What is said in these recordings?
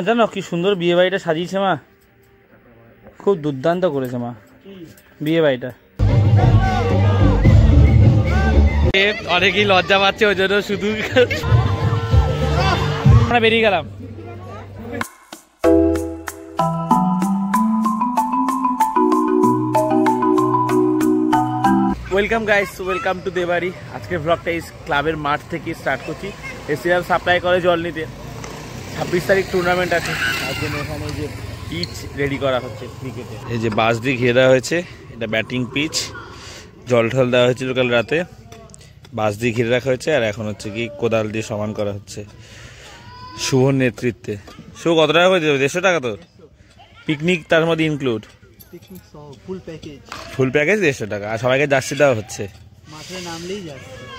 জানো কি সুন্দর বিয়ে বাড়িটা সাজিয়েছে মা, খুব দুর্দান্ত করেছে মা বিয়ে বাড়িটা। অনেকেই লজ্জা পাচ্ছে ওই জন্য শুধু আমরা বেরিয়ে গেলাম। Welcome guys, welcome to Debari. আজকের ব্লগটা এই ক্লাবের মাঠ থেকে স্টার্ট করছি। এসিএম সাপ্লাই করে জল নিতে। 26 তারিখ টুর্নামেন্ট আছে, তার জন্য এখানে যে পিচ রেডি করা হচ্ছে ক্রিকেটে। এই যে বাঁশ দিয়ে ঘিরে দেওয়া হয়েছে, এটা ব্যাটিং পিচ। জল ঠল দেওয়া হয়েছিল কাল রাতে, বাঁশ দিয়ে ঘিরে রাখা হয়েছে। আর এখন হচ্ছে কি কোদাল দিয়ে সমান করা হচ্ছে শুভর নেতৃত্বে। শুভ কত টাকা করে দেবে? 150 টাকা তো? পিকনিক তার মধ্যে ইনক্লুড? ফুল প্যাকেজ 150 টাকা। আর সবাইকে জার্সি দেওয়া হচ্ছে।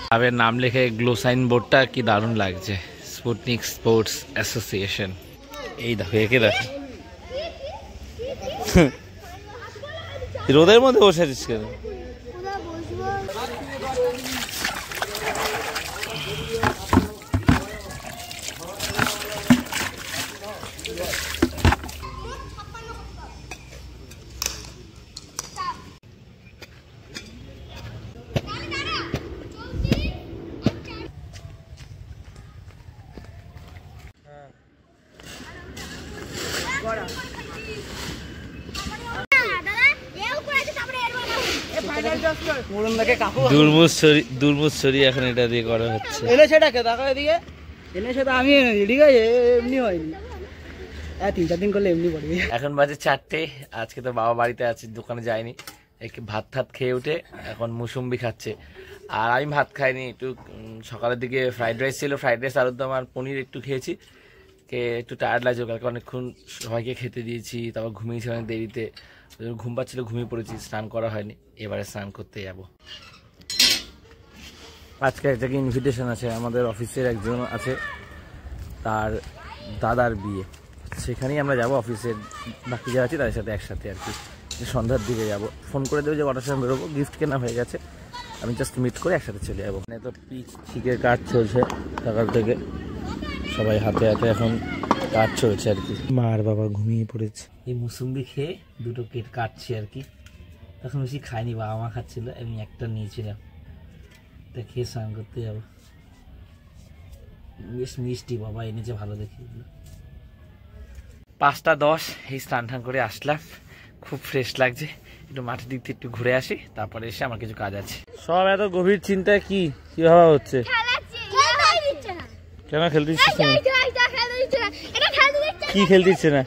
ক্লাবের নাম লেখে গ্লো সাইন বোর্ডটা কি দারুণ লাগছে, স্পুটনিক স্পোর্টস অ্যাসোসিয়েশন। এই দেখো, একে দেখো রোদের মধ্যে বসে আছিস কেন? দুর্মুৎসরি এখন এটা দিয়ে করা হচ্ছে। এখন বাজে 4টে। আজকে তো বাবা বাড়িতে আছে, দোকানে যায়নি। একটু ভাত ঠাত খেয়ে উঠে এখন মুসুম্বি খাচ্ছে। আর আমি ভাত খাইনি, একটু সকালের দিকে ফ্রাইড রাইস ছিল, ফ্রাইড রাইস আলুর দম আর পনির একটু খেয়েছি। একটু টায়ার্ড লাগছে, কালকে অনেকক্ষণ সবাইকে খেতে দিয়েছি, তারপর ঘুমিয়েছি অনেক দেরিতে। ঘুম পাচ্ছিল, ঘুমিয়ে পড়েছি, স্নান করা হয়নি। এবারে স্নান করতে যাবো। আজকে একটা ইনভিটেশন আছে, আমাদের অফিসের একজন আছে, তার দাদার বিয়ে, সেখানেই আমরা যাব। অফিসের বাকি যারা আছে তাদের সাথে একসাথে আর কি সন্ধ্যার দিকে যাব। ফোন করে দেবো যে কটার সময় বেরোবো। গিফট কেনা হয়ে গেছে, আমি জাস্ট মিট করে একসাথে চলে যাবো। মানে তো পিচ ঠিকের কাজ চলছে সকাল থেকে, সবাই হাতে হাতে এখন কাজ চলছে আর কি। মা আর বাবা ঘুমিয়ে পড়েছে। এই মুসুম্বি খেয়ে দুটো কেট কাটছি আর কি। তখন বেশি খাইনি, বাবা মা খাচ্ছিল, আমি একটা নিয়েছিলাম। তা খেয়ে স্নান করতে যাবো। বেশ মিষ্টি, বাবা এনেছে ভালো দেখে। 5টা 10 এই স্নান টান করে আসলাম, খুব ফ্রেশ লাগছে। একটু মাঠের দিক থেকে একটু ঘুরে আসি, তারপরে এসে আমার কিছু কাজ আছে। সব এত গভীর চিন্তায় কি কি ভাবা হচ্ছে? কেন খেলতে দিচ্ছে না? কি খেলতে দিচ্ছে না?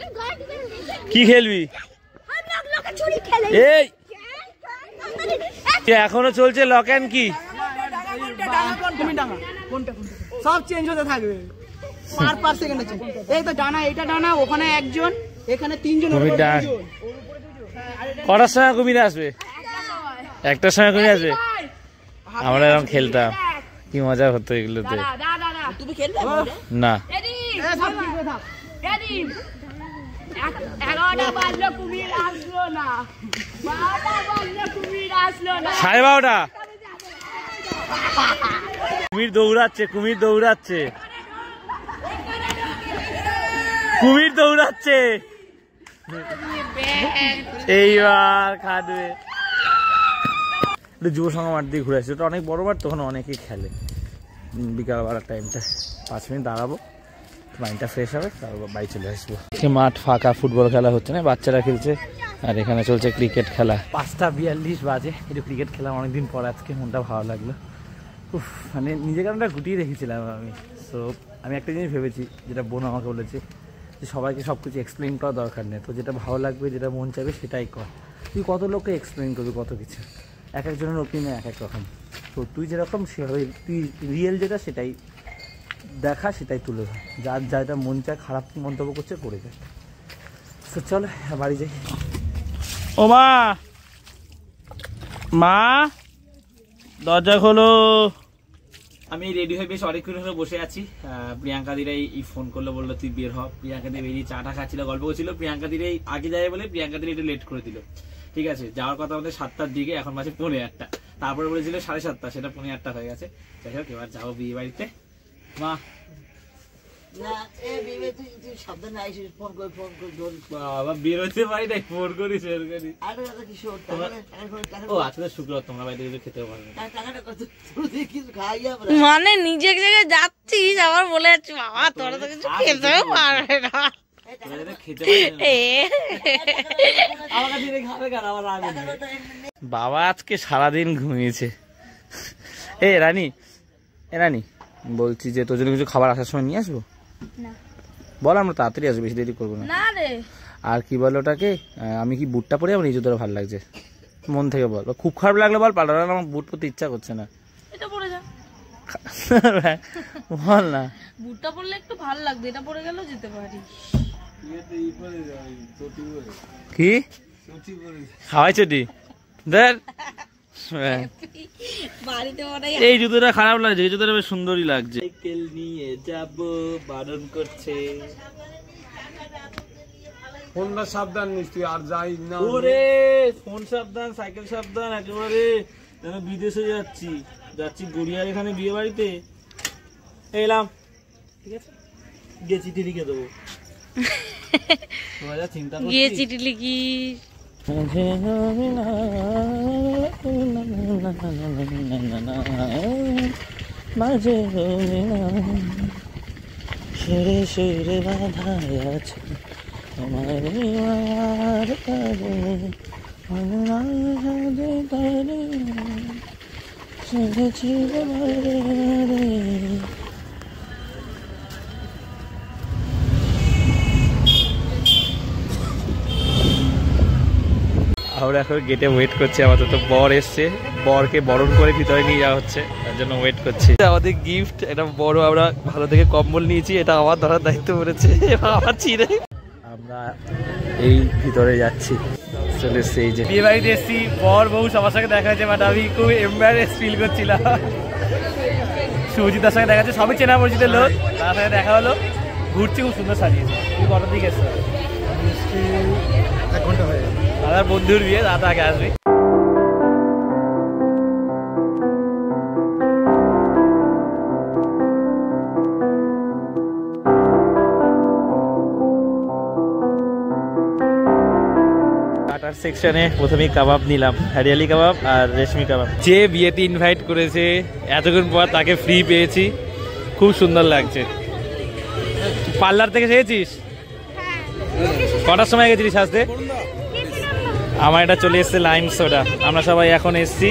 কি খেলবি? এই এখনো চলছে লক এন্ড কি, সব চেঞ্জ হতে থাকবে পার সেকেন্ডে। এই তো ডানা, এটা ডানা, ওখানে একজন, এখানে 3 জন। কটার সময় কুমির আসবে? 1টার সময় কুমির আসবে। আমরা এরকম খেলতাম, কি মজা হতো এগুলোতে। না সাড়ে 12টা। কুমির দৌড়াচ্ছে, কুমির দৌড়াচ্ছে, কুমির দৌড়াচ্ছে। এইবার খাদবে। যুব সংঘ মাঠ দিয়ে ঘুরে আসছে, ওটা অনেক বড় মাঠ, তখন অনেকেই খেলে। বিকাল বেলার টাইমটা 5 মিনিট দাঁড়াবো, মাইন্ডটা ফ্রেশ হবে, তারপর বাড়ি চলে আসবো। মাঠ ফাঁকা, ফুটবল খেলা হচ্ছে না, বাচ্চারা খেলছে। আর এখানে চলছে ক্রিকেট খেলা। 5টা 42 বাজে। একটু ক্রিকেট খেলা অনেকদিন পর, আজকে মনটা ভালো লাগলো। মানে নিজেকে আমরা গুটিয়ে রেখেছিলাম আমি। সো আমি একটা জিনিস ভেবেছি, যেটা বোন আমাকে বলেছে, যে সবাইকে সব কিছু এক্সপ্লেন করা দরকার নেই। তো যেটা ভালো লাগবে, যেটা মন চাইবে সেটাই কর। তুই কত লোককে এক্সপ্লেন করবি কত কিছু, এক একজনের ওপিনিয়ন এক এক রকম। তো তুই যেরকম সেভাবে, তুই রিয়েল যেটা সেটাই দেখা, সেটাই তুলে ধর। যার যেটা মন চায়, খারাপ মন্তব্য করছে করে যায়। তো চলো বাড়ি যাই। ও মা, মা দরজা খোলো। আমি রেডি হয়ে বেশ অনেকক্ষণ হয়ে বসে আছি। প্রিয়াঙ্কা দিরাই ফোন করলো, বললো তুই বের হ। প্রিয়াঙ্কা দিয়ে বেরিয়ে চাটা খাচ্ছিল, গল্প করছিল। প্রিয়াঙ্কা দিরাই আগে যাবে বলে প্রিয়াঙ্কা দিরাই একটু লেট করে দিল। ঠিক আছে, যাওয়ার কথা আমাদের 7টার দিকে, এখন বাজে 8:45। তারপরে বলেছিল 7:30, সেটা 8:45 হয়ে গেছে। যাই হোক, এবার যাবো বিয়ে বাড়িতে। মা বাবা বেরোতে পারি না, ফোন করিস ও আজকে শুক্রবার তোমরা বাইরে কিছু খেতে পারবে। মানে নিজে জায়গায় যাচ্ছিস আবার বলে যাচ্ছি বাবা তোরা তো কিছু খেতেও পারবে না। বাবা আজকে সারাদিন ঘুমিয়েছে। এ রানী, এ রানী বলছি যে তোর জন্য কিছু খাবার আসার সময় নিয়ে আসবো? বল, আমরা তাড়াতাড়ি আসবো, বেশি দেরি করবো না। আর কি বলো ওটাকে, আমি কি বুটটা পরে আমার নিজে তোর ভালো লাগছে মন থেকে বল। খুব খারাপ লাগলো বল, পাল্টা আমার বুট পরতে ইচ্ছা করছে না। এটা পরে যা বল না, বুটটা পরলে একটু ভালো লাগবে, এটা পরে গেলেও যেতে পারি। কি খাওয়াই চটি ধর, এই জুতোটা খারাপ লাগছে, এই জুতোটা বেশ সুন্দরই লাগছে। সাইকেল নিয়ে যাব বারণ করছে। ফোনটা সাবধান নিস তুই, আর যাই না। ওরে ফোন সাবধান, সাইকেল সাবধান, একেবারে আমি বিদেশে যাচ্ছি, গড়িয়ার এখানে বিয়ে বাড়িতে এলাম, ঠিক আছে? গিয়ে চিঠি লিখে দেবো। চিন্তা গিয়ে চিঠি লিখি মাঝে সুরে সুরে বাধা আছে আমরা এখন গেটে ওয়েট করছি, আমাদের তো বর এসছে, বরকে বরণ করে ভিতরে নিয়ে যাওয়া হচ্ছে, তার জন্য ওয়েট করছি। আমাদের গিফট এটা বড়, আমরা ভালো থেকে কম্বল নিয়েছি, এটা আমার ধরার দায়িত্ব পড়েছে, আমার ছিঁড়ে। আমরা এই ভিতরে যাচ্ছি, চলে এসছি এই যে বিয়ে বাড়িতে এসছি, বর বউ সবার সঙ্গে দেখা হয়েছে, বাট আমি খুব এম্বারেস ফিল করছিলাম। সুজিতার সঙ্গে দেখা যাচ্ছে, সবই চেনা পরিচিত লোক, তার সঙ্গে দেখা হলো, ঘুরছি, খুব সুন্দর সাজিয়েছে। তুই কটার দিকে এসছো? 1 ঘন্টা হয়ে গেছে। দাদার বন্ধুর বিয়ে, দাদা আগে আসবে। কাটার সেকশনে প্রথমেই কাবাব নিলাম, হরিয়ালি কাবাব আর রেশমি কাবাব। যে বিয়েতে ইনভাইট করেছে এতক্ষণ পর তাকে ফ্রি পেয়েছি, খুব সুন্দর লাগছে। পার্লার থেকে শিখেছিস? কটার সময় গেছিলিস আসতে? আমার এটা চলে এসছে লাইম সোডা। আমরা সবাই এখন এসছি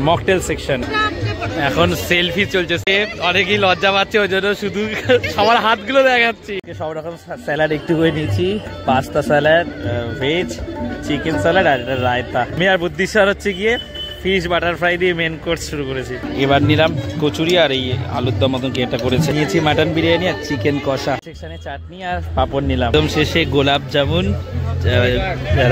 মকটেল সেকশন, এখন সেলফি চলছে। অনেকেই লজ্জা পাচ্ছে, ওই জন্য শুধু সবার হাতগুলো দেখাচ্ছি। সব রকম স্যালাড একটু করে নিয়েছি, pasta salad, veg, chicken salad আর রায়তা। আমি আর বুদ্ধিশ্বর হচ্ছে গিয়ে ফিশ বাটার ফ্রাই দিয়ে মেন কোর্স শুরু করেছি। এবার নিলাম কচুরি আর এই আলুর দম মতন কি এটা করেছে। নিয়েছি মাটন বিরিয়ানি আর চিকেন কষা, সেকশনে চাটনি আর পাপড় নিলাম। একদম শেষে গোলাপ জামুন,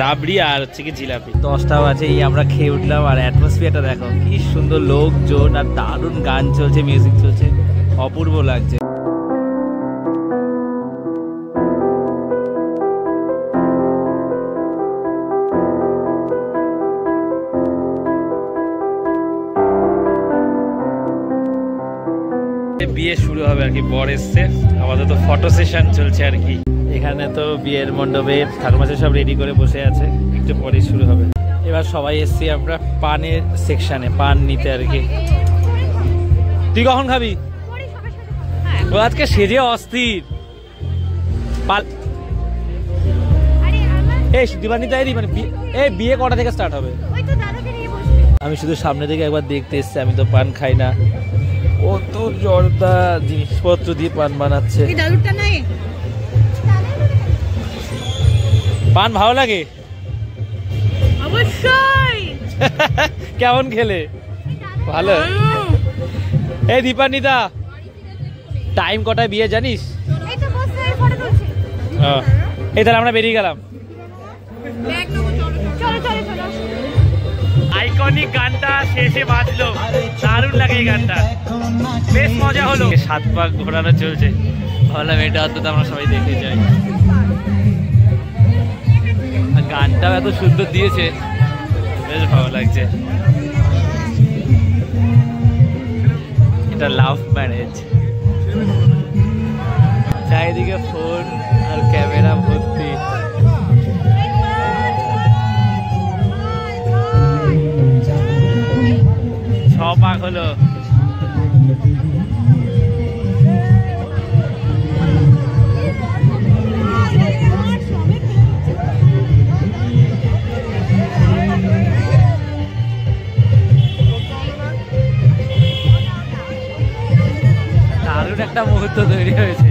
রাবড়ি আর হচ্ছে কি জিলাপি। 10টা বাজে এই আমরা খেয়ে উঠলাম, আর অ্যাটমসফিয়ারটা দেখো কি সুন্দর, লোকজন আর দারুণ গান চলছে, মিউজিক চলছে, অপূর্ব লাগছে। বিয়ে শুরু হবে আর কি, বর এসছে, আমাদের তো ফটো সেশন চলছে আর কি। এখানে তো বিয়ের মণ্ডপে ঠাকুরমাছে সব রেডি করে বসে আছে, একটু পরেই শুরু হবে। এবার সবাই এসছি আমরা পানের সেকশনে, পান নিতে আর কি। তুই কখন খাবি? ও আজকে সেজে অস্থির। এই দীপান্বিতা তৈরি, মানে এই বিয়ে কটা থেকে স্টার্ট হবে? আমি শুধু সামনে থেকে একবার দেখতে এসছি, আমি তো পান খাই না। ও তো জর্দা জিনিসপত্র দিয়ে পান বানাচ্ছে। পান ভালো লাগে অবশ্যই। কেমন খেলে? ভালো। এই দীপান্বিতা, টাইম কটায় বিয়ে জানিস? এই তাহলে আমরা বেরিয়ে গেলাম। আইকনিক গানটা শেষে বাজলো, দারুণ লাগে এই গানটা, বেশ মজা হলো। 7 পাক ঘোরানো চলছে, ভাবলাম এটা অন্তত আমরা সবাই দেখে যাই। গানটাও এত সুন্দর দিয়েছে, বেশ ভালো লাগছে। এটা লাভ ম্যারেজ। চারিদিকে ফোন আর ক্যামেরা ভর্তি। ছপাক হলো। দারুণ একটা মুহূর্ত তৈরি হয়েছে।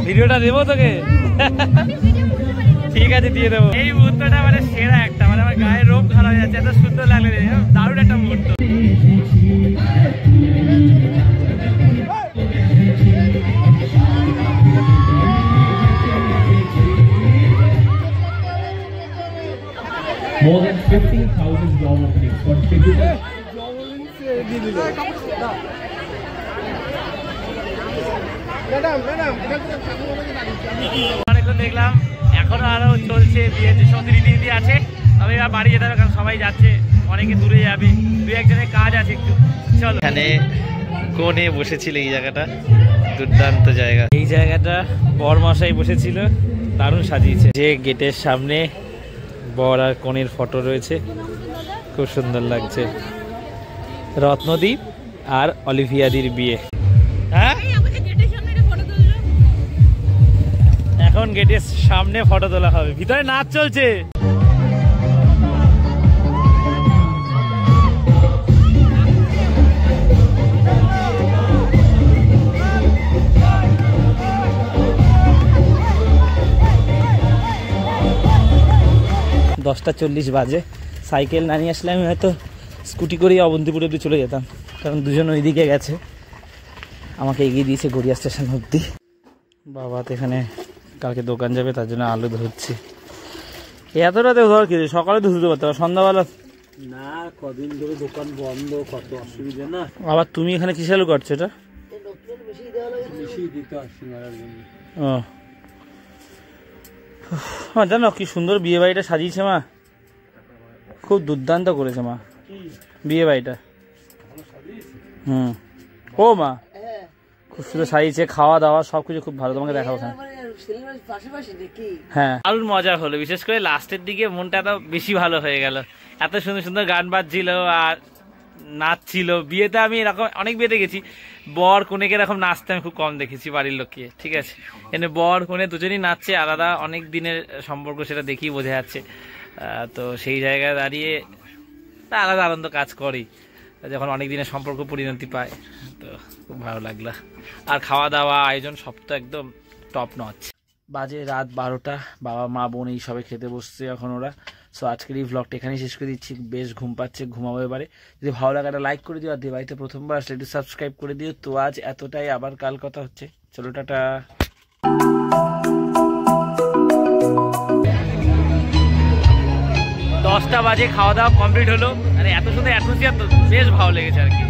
ভিডিওটা দেবো তোকে? ঠিক আছে, দিয়ে দেবো। এই মুহূর্তটা মানে সেরা একটা, মানে আমার গায়ের রোগ খারাপ হয়ে যাচ্ছে, এত সুন্দর লাগলে, দারুণ একটা মুহূর্ত। More than 15,000 job openings contributed. অনেকক্ষণ দেখলাম, এখনো আরো চলছে বিয়ে, যে সব রীতি আছে। তবে এবার বাড়ি যেতে হবে, কারণ সবাই যাচ্ছে, অনেকে দূরে যাবে, দু একজনের কাজ আছে একটু। চলো, এখানে কোণে বসেছিল, এই জায়গাটা দুর্দান্ত জায়গা। এই জায়গাটা বর মশাই বসেছিল, দারুণ সাজিয়েছে। যে গেটের সামনে বর আর কনের ফটো রয়েছে, খুব সুন্দর লাগছে। রত্নদীপ আর অলিভিয়াদির বিয়ে। হ্যাঁ, এখন গেটের সামনে ফটো তোলা হবে, ভিতরে নাচ চলছে। 10:40 বাজে। সাইকেল না নিয়ে আসলে আমি হয়তো স্কুটি করেই অবন্তিপুর অব্দি চলে যেতাম, কারণ দুজন ওইদিকে গেছে, আমাকে এগিয়ে দিয়েছে গড়িয়া স্টেশন অব্দি। বাবা তো এখানে কালকে দোকান যাবে, তার জন্য আলু ধরছি। এত রাতে ধর কি, সকালে তো ধুতে পারতো, সন্ধ্যাবেলা না, কদিন ধরে দোকান বন্ধ, কত অসুবিধা না। আবার তুমি এখানে কিসে আলু কাটছো? এটা বেশি দিতে আসছি মারার জন্য। ও জানো কি সুন্দর বিয়ে বাড়িটা সাজিয়েছে মা, খুব দুর্দান্ত করেছে মা বিয়ে বাড়িটা। ও মা খুব সুন্দর সাজিয়েছে, খাওয়া দাওয়া সবকিছু খুব ভালো, তোমাকে দেখাবো। হ্যাঁ, দারুণ মজা হলো, বিশেষ করে লাস্টের দিকে মনটা তো বেশি ভালো হয়ে গেল। এত সুন্দর সুন্দর গান বাজছিল আর নাচছিল। বিয়েতে আমি এরকম অনেক বিয়েতে গেছি, বর কনেকে এরকম নাচতে আমি খুব কম দেখেছি বাড়ির লোককে, ঠিক আছে। এনে বর কনে দুজনই নাচছে, আলাদা অনেক দিনের সম্পর্ক, সেটা দেখেই বোঝা যাচ্ছে। তো সেই জায়গায় দাঁড়িয়ে আলাদা আনন্দ কাজ করেই, যখন অনেক দিনের সম্পর্ক পরিণতি পায়, তো খুব ভালো লাগলো। আর খাওয়া দাওয়া আয়োজন সব তো একদম টপ নচ। বাজে রাত 12টা, বাবা মা বোন এই সবে খেতে বসছে এখন ওরা। সো আজকের এই ভ্লগটা এখানেই শেষ করে দিচ্ছি, বেশ ঘুম পাচ্ছে, ঘুমাবো এবারে। যদি ভালো লাগে একটা লাইক করে দিও, আর বাড়িতে প্রথমবার আসলে একটু সাবস্ক্রাইব করে দিও। তো আজ এতটাই, আবার কাল কথা হচ্ছে, চলো টাটা। 10টা বাজে খাওয়া দাওয়া কমপ্লিট হলো, মানে এত সুন্দর অ্যাটমসফিয়ার তো বেশ ভালো লেগেছে আর কি।